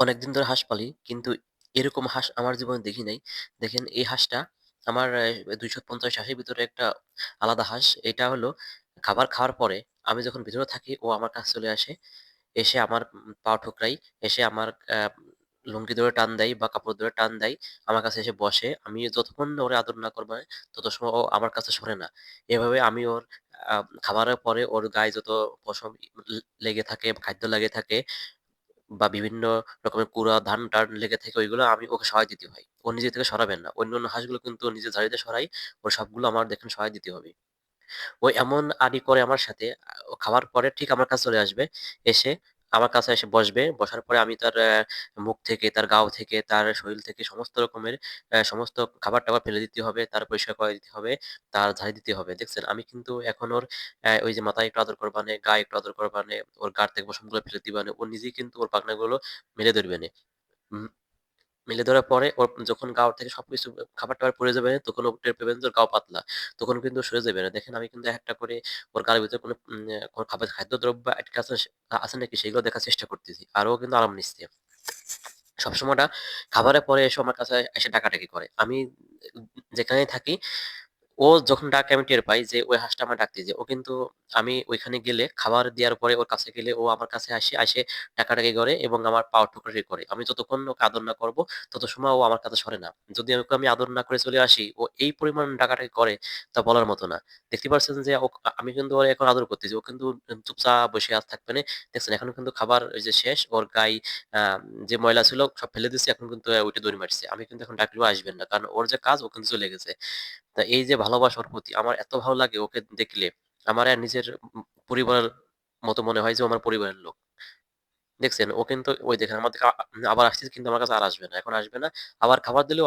অনেকদিন ধরে হাঁস পালি। কিন্তু এরকম হাঁস আমার জীবনে দেখি নাই। দেখেন এই হাঁসটা আমার ২৫০ হাঁসের ভিতরে একটা আলাদা হাঁস। এটা হলো খাবার খাওয়ার পরে আমি যখন ভিতরে থাকি ও আমার কাছে চলে আসে। এসে আমার পা ঠুকরায়, এসে আমার লুঙ্গি ধরে টান দেয় বা কাপড় ধরে টান দেয়। আমার কাছে এসে বসে। আমি যতক্ষণ না ওরে আদর না করব, তত সময় ও আমার কাছে সরে না। এভাবে আমি ওর আ খাবারের পরে ওর গায়ে যত পশম লেগে থাকে, খাদ্য লেগে থাকে বা বিভিন্ন রকমের কুড়া, ধান-টান লেগে থাকে ওইগুলো আমি ওকে সহায় দিতে হয়। ও নিজে থেকে সরাবে না। অন্যান্য হাঁসগুলো কিন্তু ও নিজে ঝাড়িতে সরায়। ওর সবগুলো আমার দেখেন সহায় দিতে হবে। ও এমন আড়ি করে আমার সাথে, ও খাওয়ার পরে ঠিক আমার কাছে চলে আসবে। এসে আমার কাছে এসে বসবে। বসার পরে আমি তার মুখ থেকে, তার গাও থেকে, তার শরীর থেকে সমস্ত রকমের সমস্ত খাবার-টাবার ফেলে দিতে হবে। তার পরিষ্কার করে দিতে হবে। তার ঝাড়ি দিতে হবে। দেখছেন? আমি কিন্তু এখন ওর ওই যে মাথায় একটু আদর করবানে, গায়ে একটু আদর করবানে, ওর গার থেকে পশমগুলো ফেলে দিবানে, ও নিজেই কিন্তু ওর পাখনাগুলো মেলে ধরবেনে। উম মেলে ধরার পরে ওর যখন গাও থেকে সবকিছু খাবার-টাবার পড়ে যাবে, তখন ও টের পাবেন যে ওর গাও পাতলা। তখন কিন্তু সরে যাবে না। দেখেন আমি কিন্তু একটা করে ওর গায়ের ভিতরে কোনো খাদ্যদ্রব্য আটকে আছে আছে নাকি সেগুলো দেখার চেষ্টা করতেছি। আর ও কিন্তু আরাম নিচ্ছে। সবসময় ওটা খাবারের পরে এসে আমার কাছে এসে ডাকাডাকি করে। আমি যেখানেই থাকি ও যখন ডাকে আমি টের পাই যে ওই হাঁসটা আমার ডাকতেছে। ও কিন্তু আমি ওইখানে গেলে খাবার দেওয়ার পরে ওর কাছে গেলে ও আমার কাছে আসে ডাকাডাকি করে এবং আমার পা ঠোকরানি করে। আমি যতক্ষণ ওকে আদর না করব তত সময় ও আমার কাছে সরে না। যদি ওকে আমি আদর না করে চলে আসি, ও এই পরিমাণ ডাকাডাকি করে তা বলার মতো না। দেখতে পারছেন যে আমি কিন্তু ওরে এখন আদর করতেছি। ও কিন্তু চুপচাপ বসে থাকবে না। দেখছেন এখনো কিন্তু খাবার ওই যে শেষ। ওর গায়ে আ যে ময়লা ছিল সব ফেলে দিছি। এখন কিন্তু উঠে দৌড় মারছে। আমি কিন্তু এখন ডাকলেও আসবেন না। কারণ ওর যে কাজ ও কিন্তু চলে গেছে। তা এই যে ভালোবাসা ওর প্রতি আমার এত ভালো লাগে ওকে দেখলে, আমার আর নিজের পরিবারের মতো মনে হয় যে ও আমার পরিবারের লোক। দেখছেন? ও কিন্তু ওই দেখেন আমার দিকে আবার আসতেছে কিন্তু আমার কাছে আর আসবে না। এখন আসবে না। আবার খাবার দিলেও